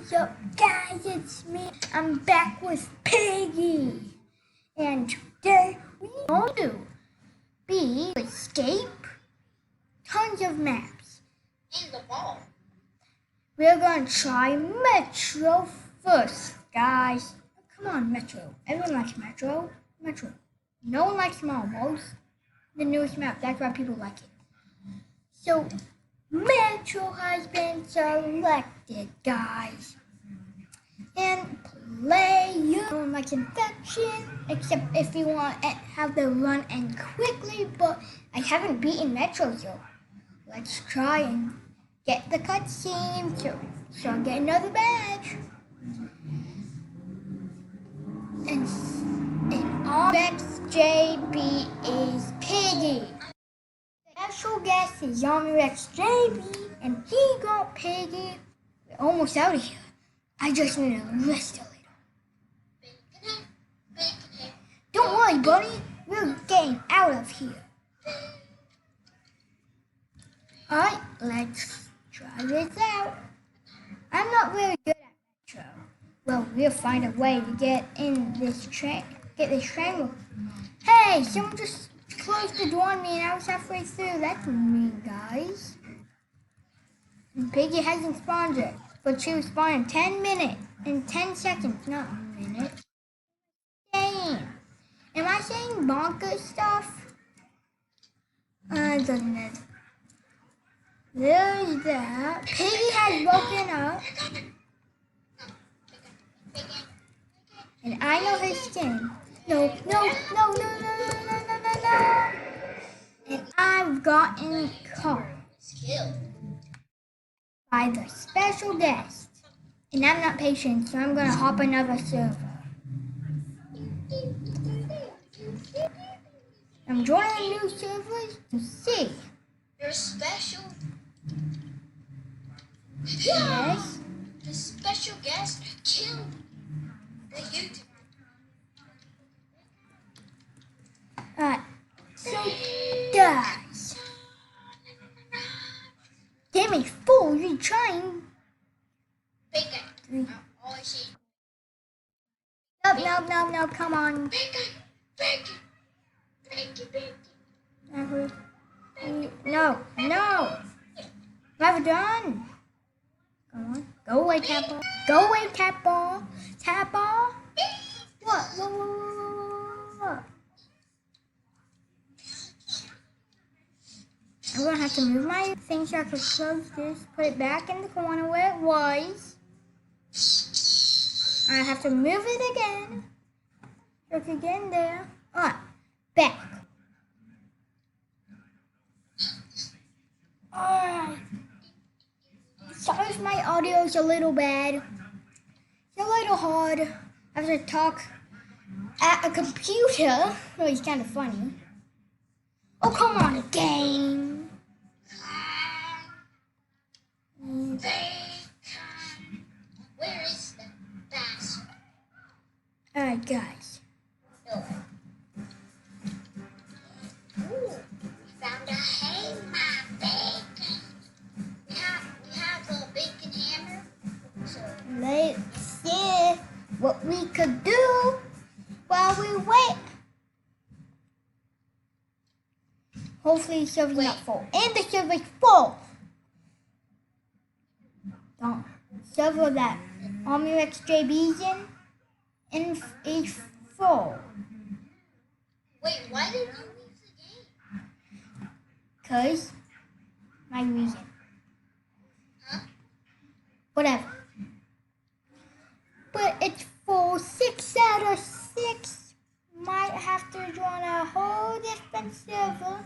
What's up, guys? It's me. I'm back with Piggy. And today we're going to be escape tons of maps. In the ball. We're going to try Metro first, guys. Come on, Metro. Everyone likes Metro. Metro. No one likes Marbles. The newest map. That's why people like it. So, Metro has been selected, guys. And play you don't like infection, except if you want to have the run and quickly, but I haven't beaten Metro, so let's try and get the cutscene so I get another badge. And our next JB is Piggy. Special guest is Young Rex JB, and he got Piggy. We're almost out of here. I just need to rest a little. Don't worry, buddy. We're getting out of here. Alright, let's try this out. I'm not very good at Metro. Well, we'll find a way to get in this train. Get this train. Hey, someone just closed the door on me and I was halfway through. That's mean, guys. And Piggy hasn't spawned yet, but she will spawn in 10 minutes. In 10 seconds, not a minute. Damn. Am I saying bonker stuff? It doesn't matter. There's that. Piggy has woken up. And I know her skin. No. And I've gotten caught by the special guest. And I'm not patient, so I'm gonna hop another server. I'm joining new servers to see. You're special. Yes. The special guest killed the YouTuber. Alright. So, guys. Damn it, fool, you're trying. Bacon. Oh, I see. No, come on. Bacon. No. Never done. Come on. Go away, tap ball. Go away, tap ball. Tap ball. What? I'm gonna have to move my thing so I can close this, put it back in the corner where it was. I have to move it again. So I can get in there. Alright, back. Alright. Sorry if my audio is a little bad. It's a little hard. I have to talk at a computer. Well, it's kind of funny. Oh, come on, game. Where is the basket? Alright, guys. Ooh, we found a hammer, bacon. We have a bacon hammer. So Let's see what we could do while we wait. Hopefully the server's not full. And the server's full. Don't. Server that Omnirex JB's in is full. wait, why did you leave the game? Cause my reason. Huh? Whatever. But it's full. 6 out of 6. Might have to join a whole different server.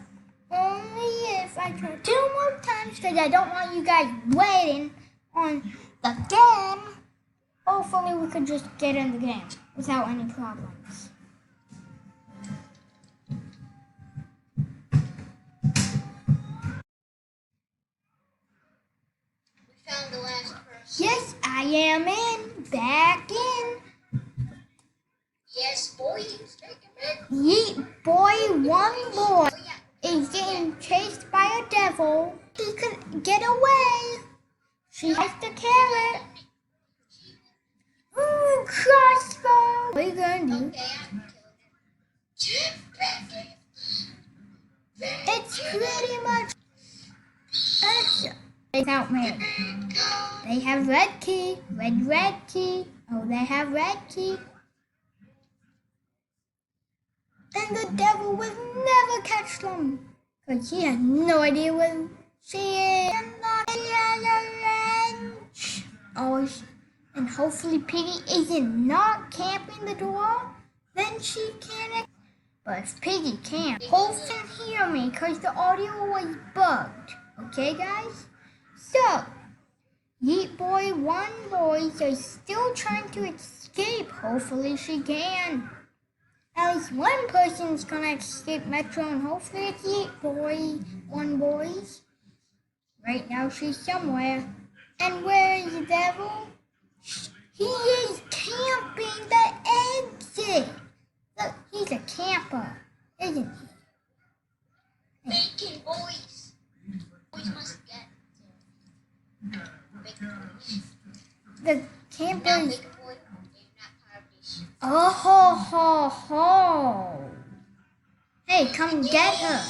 Only if I try 2 more times, because I don't want you guys waiting on the game. Hopefully we could just get in the game without any problems. We found the last person. Yes, I am in. Back in. Yes, boy. Yeet, boy, one boy is getting chased by a devil. He couldn't get away. She has the carrot. behind you. Okay, I'm killed him. It's pretty much extra. Without me. They have red key. Red key. Oh, they have red key. And the devil will never catch them. Because he has no idea where she is. And he has a wrench. Oh, and hopefully Piggy isn't not camping the door. Then she can. But if Piggy can't, hopefully hear me because the audio was bugged. Okay, guys? So, Yeet Boy, One Boys are still trying to escape. Hopefully she can. At least one person's gonna escape Metro, and hopefully it's Yeet Boy, One Boys. Right now she's somewhere. And where is the devil? He is camping the exit. Look, he's a camper, isn't he? Bacon boys. Boys must get bacon boys. The camper Not is... bacon boy. They're not part of this. Oh ho ho ho! Hey, come get her!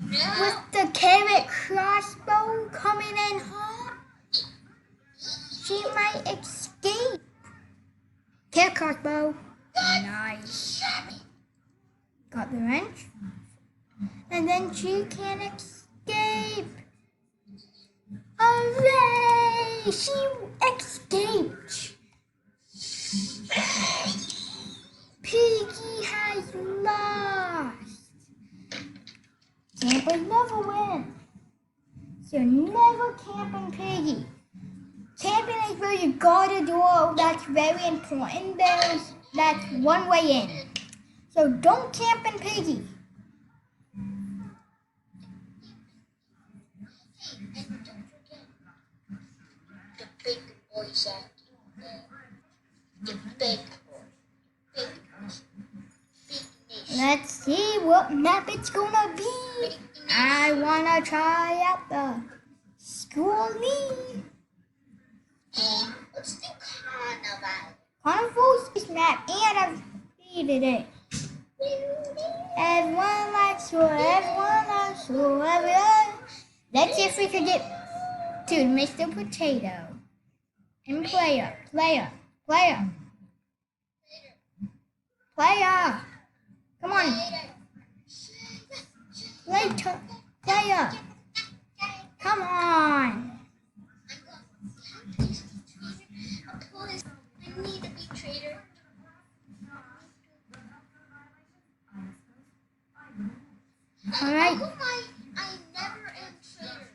No. With the carrot crossbow coming in hot, she might escape. Carrot crossbow. Nice. Got the wrench. And then she can escape. Hooray! She escaped. Piggy has lost. Campers never win. So never camping Piggy. Camping is where you guard a door. That's very important. That's one way in. So don't camp in Piggy. Hey, and don't forget the big boys out there. The big boy. Big boys. Big nation. Let's see what map it's gonna be. I wanna try out the schoolie. Let's do carnival. Carnival's this map, and I've beaten it. Everyone likes you, everyone likes you, everyone. Let's see if we can get to Mr. Potato. And player. Come on, player. Come on. I need to be trader. All right. How come I never am trader?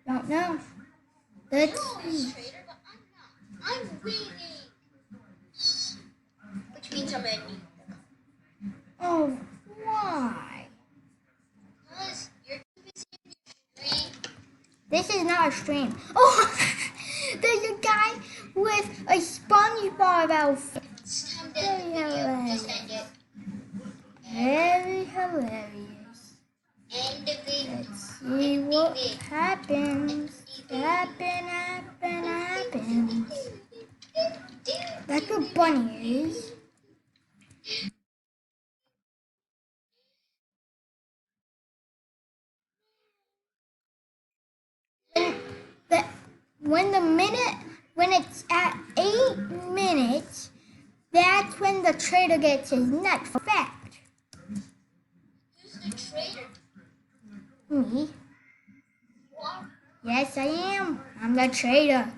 Don't know. Let's No, see. he's trader, but I'm not. I'm winning. Which means I'm gonna need them. Oh, why? Because you're too busy in your stream. This is not a stream. Oh, there's a guy with a SpongeBob outfit. It's time to end the video. Just end it. Very hilarious. End the video. Let's see what happens. Happens. That's what Bunny is. When it's at 8 minutes, that's when the trader gets his next fact. Who's the trader? Me? You are. Yes, I am. I'm the trader.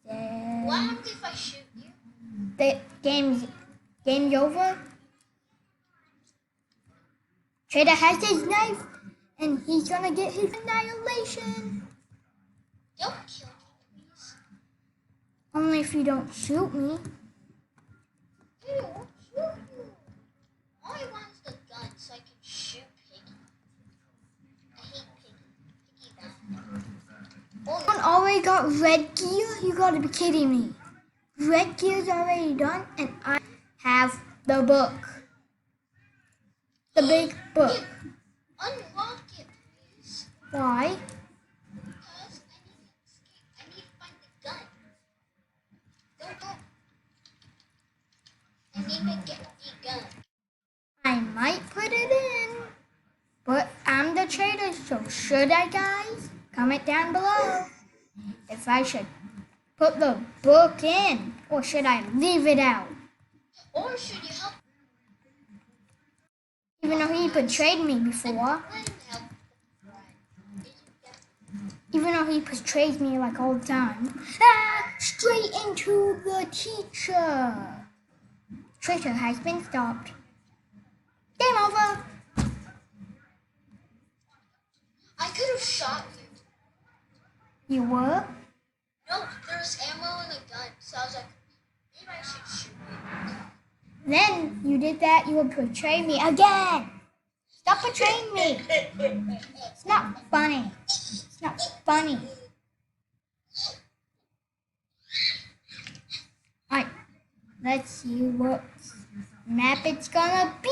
What happens if I shoot you? The game's over. Trader has his knife, and he's gonna get his annihilation. Don't kill me, please. Only if you don't shoot me. Dude, I won't shoot you. All I want is the gun so I can shoot Piggy. I hate Piggy. Piggy bad. Someone already got red gear? You gotta be kidding me. Red gear's already done, and I have the book. The big book. Unlock it, please. Why? Because I need to escape. I need to find the gun. Don't go. even get the gun. I might put it in, but I'm the trader, so should I, guys? Comment down below if I should put the book in or should I leave it out. Or should you help? Even though he betrayed me before. Let him help. Even though he betrays me like all the time. Ah! Straight into the teacher. Traitor has been stopped. Game over. I could have shot you. You were? No, there was ammo in the gun, so I was like, maybe I should shoot you. Then you did that, you would betray me again. Stop betraying me. It's not funny. It's not funny. Alright, let's see what map it's gonna be.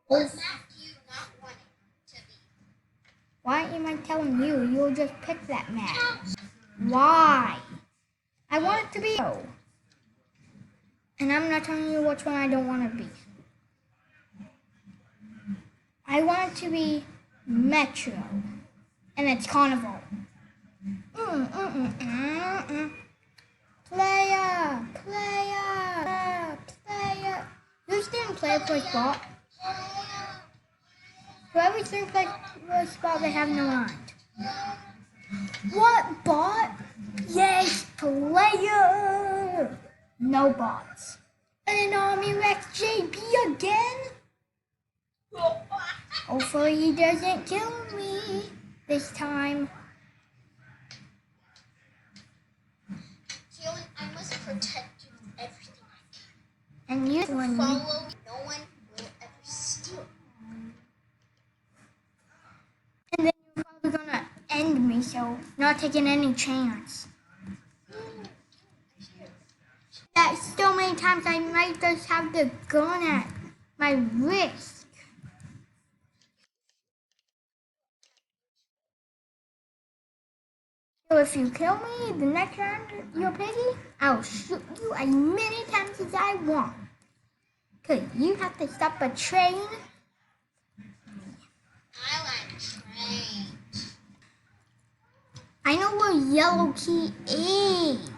What map do you not want it to be? Why am I telling you? You'll just pick that map. Why? I want it to be. And I'm not telling you which one I don't want to be. I want it to be Metro. And it's Carnival. Player! Who's doing player play spot? Whoever's doing play spot, they have no mind. What bot? Yes, player! No bots. And an Army Rex JP again? Hopefully he doesn't kill me this time. Jalen, I must protect you from everything I can. And you Follow me, no one will ever steal. And then you're probably gonna end me, so not taking any chance. That so many times I might just have the gun at my wrist. So if you kill me the next round, you're Piggy, I'll shoot you as many times as I want. Cause you have to stop betraying. I like trains. I know where yellow key is.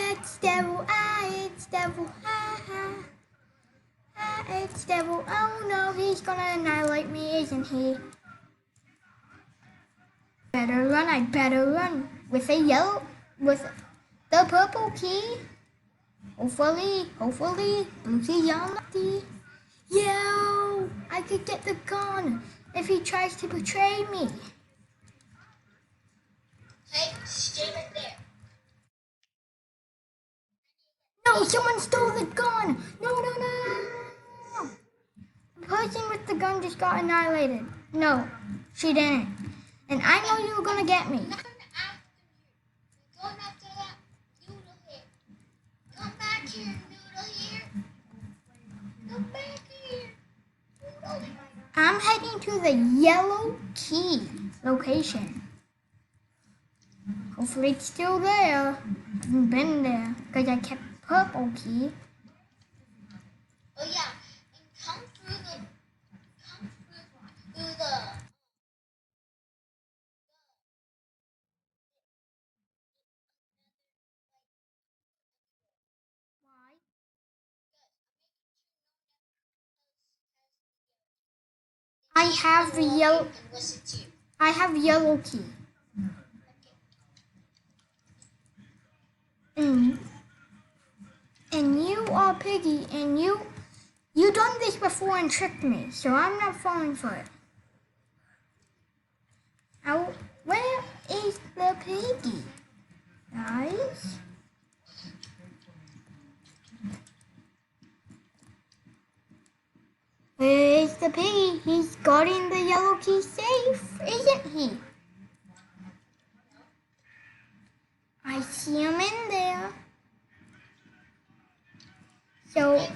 It's devil, it's devil, it's devil. Oh no, he's gonna annihilate me, isn't he? I better run with with the purple key. Hopefully, blue key, yellow key. Yo, I could get the gun if he tries to betray me. Hey, stay right there. No, someone stole the gun. No. The person with the gun just got annihilated. No, she didn't. And I know you were gonna get me. Nothing after you. You're going after that noodle here. Come back here, noodle here. Come back here, noodle here. I'm heading to the yellow key location. Hopefully it's still there. I haven't been there because I kept purple key. Oh yeah, and come through the. I have the yellow. I have yellow key. And you are Piggy, and you done this before and tricked me, so I'm not falling for it. Where is the Piggy, guys? Where is the Piggy? He's guarding the yellow key safe, isn't he? I see him in there. So